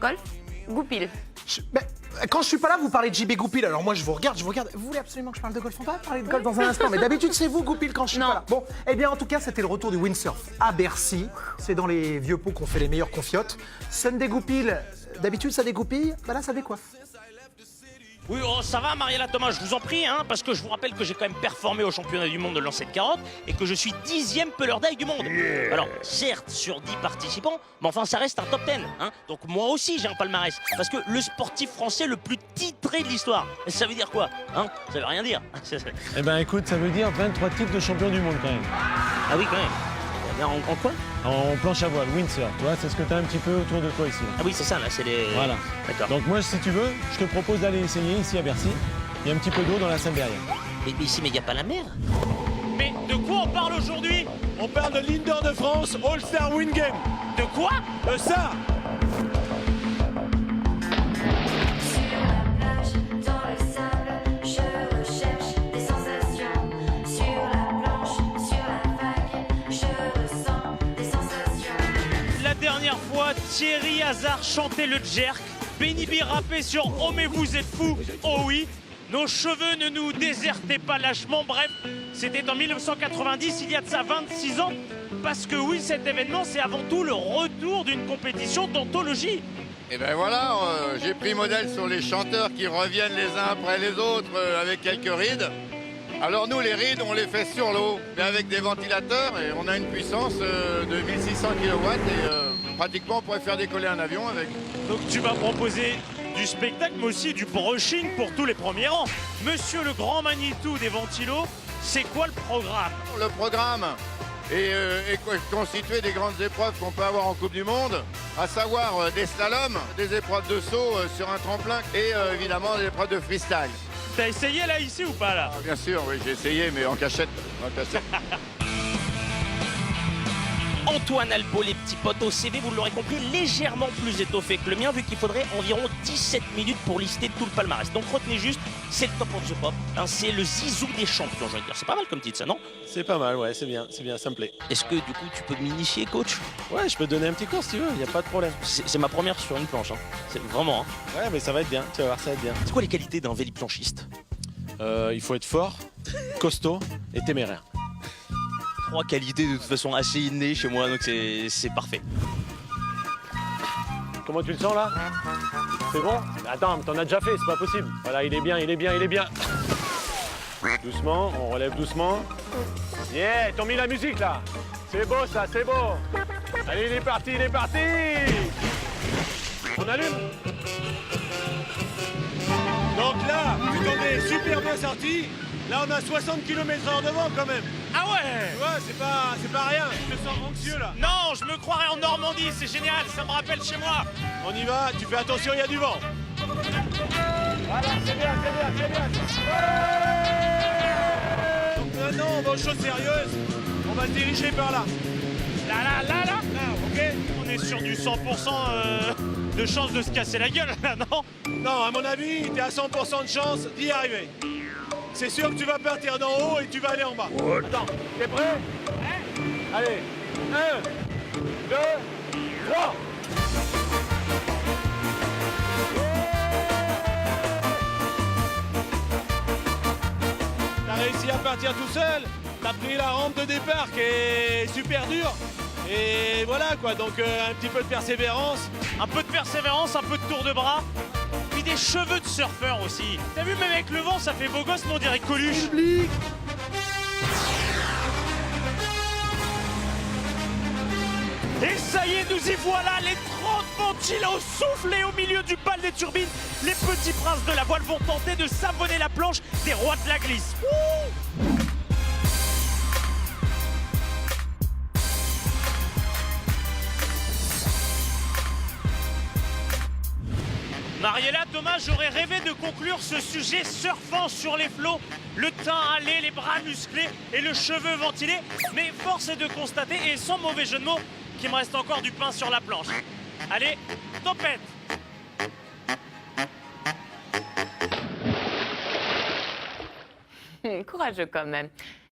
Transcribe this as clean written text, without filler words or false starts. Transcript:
Golf, Goupil. Quand je suis pas là, vous parlez de JB Goupil. Alors moi, je vous regarde. Vous voulez absolument que je parle de golf? On va parler de golf dans un instant. Mais d'habitude, c'est vous, Goupil, quand je suis Non. pas là. Bon, eh bien, en tout cas, c'était le retour du windsurf à Bercy. C'est dans les vieux pots qu'on fait les meilleures confiottes. Sunday Goupil, d'habitude, ça dégoupille. Bah là, ça décoiffe. Oui, oh, ça va, Mariella Thomas, je vous en prie, hein, parce que je vous rappelle que j'ai quand même performé au championnat du monde de lancer de carottes et que je suis 10e peuleur d'ail du monde. Alors, certes, sur 10 participants, mais enfin, ça reste un top 10. Hein, donc, moi aussi, j'ai un palmarès. Parce que le sportif français le plus titré de l'histoire. Ça veut dire quoi, hein? Ça veut rien dire. Eh ben écoute, ça veut dire 23 titres de champion du monde quand même. Ah oui, quand même. En quoi? En planche à voile, windsurf, tu vois, c'est ce que tu as un petit peu autour de toi ici. Ah oui, c'est ça, là, c'est les... Voilà. D'accord. Donc moi, si tu veux, je te propose d'aller essayer ici à Bercy. Il y a un petit peu d'eau dans la Seine derrière. Mais ici, il n'y a pas la mer. Mais de quoi on parle aujourd'hui? On parle de l'Indoor de France All-Star Win Game. De quoi? De ça. La dernière fois, Thierry Hazard chantait le jerk, Benny B rappait sur Oh mais vous êtes fous, oh oui, nos cheveux ne nous désertaient pas lâchement, bref, c'était en 1990, il y a de ça 26 ans, parce que oui, cet événement, c'est avant tout le retour d'une compétition d'anthologie. Et ben voilà, j'ai pris modèle sur les chanteurs qui reviennent les uns après les autres avec quelques rides. Alors nous, les rides, on les fait sur l'eau, mais avec des ventilateurs, et on a une puissance de 1600 kW et pratiquement on pourrait faire décoller un avion avec. Donc tu vas proposer du spectacle, mais aussi du brushing pour tous les premiers rangs. Monsieur le grand Manitou des ventilos, c'est quoi le programme? Le programme est constitué des grandes épreuves qu'on peut avoir en Coupe du Monde, à savoir des slaloms, des épreuves de saut sur un tremplin et évidemment des épreuves de freestyle. T'as essayé là, ici ou pas là? Ah, bien sûr, oui, j'ai essayé, mais en cachette. Antoine Albo, les petits potes au CV, vous l'aurez compris, légèrement plus étoffé que le mien, vu qu'il faudrait environ 17 minutes pour lister tout le palmarès. Donc retenez juste, c'est le top of the pop, hein, c'est le zizou des champions, je veux dire. C'est pas mal comme titre, ça, non? C'est pas mal, ouais, c'est bien, ça me plaît. Est-ce que du coup, tu peux m'initier, coach? Ouais, je peux te donner un petit cours si tu veux, il n'y a pas de problème. C'est ma première sur une planche, hein. C'est vraiment, hein. Ouais, mais ça va être bien, tu vas voir, ça va être bien. C'est quoi les qualités d'un véliplanchiste? Il faut être fort, costaud et téméraire. 3 qualités de toute façon assez innées chez moi, donc c'est parfait. Comment tu le sens là? C'est bon? Attends, mais t'en as déjà fait, c'est pas possible. Voilà, il est bien. Doucement, on relève doucement. Yeah, t'as mis la musique là. C'est beau ça, c'est beau. Allez, il est parti. On allume. Donc là, tu t'en es super bien sorti. Là, on a 60 km/h devant quand même. Ah ouais? Tu vois, c'est pas rien. Je me sens anxieux là. Non, je me croirais en Normandie, c'est génial, ça me rappelle chez moi. On y va, tu fais attention, il y a du vent. Voilà, c'est bien. Donc maintenant, on va aux choses sérieuses. On va se diriger par là. Là, ok? on est sur du 100% de chance de se casser la gueule, là, non? Non, à mon avis, t'es à 100% de chance d'y arriver. C'est sûr que tu vas partir d'en haut et tu vas aller en bas. Attends, t'es prêt? Allez, 1, 2, 3. T'as réussi à partir tout seul. T'as pris la rampe de départ qui est super dure. Et voilà quoi, donc un petit peu de persévérance. Un peu de persévérance, un peu de tour de bras, puis des cheveux de surfeur aussi. T'as vu, même avec le vent, ça fait beau gosse, mais on dirait Coluche. Et ça y est, nous y voilà, les 30 ventilos soufflés au milieu du bal des turbines. Les petits princes de la voile vont tenter de savonner la planche des rois de la glisse. Ouh! Mariella Thomas, j'aurais rêvé de conclure ce sujet surfant sur les flots, le teint hâlé, les bras musclés et le cheveu ventilé. Mais force est de constater, et sans mauvais jeu de mots, qu'il me reste encore du pain sur la planche. Allez, topette! Courageux quand même.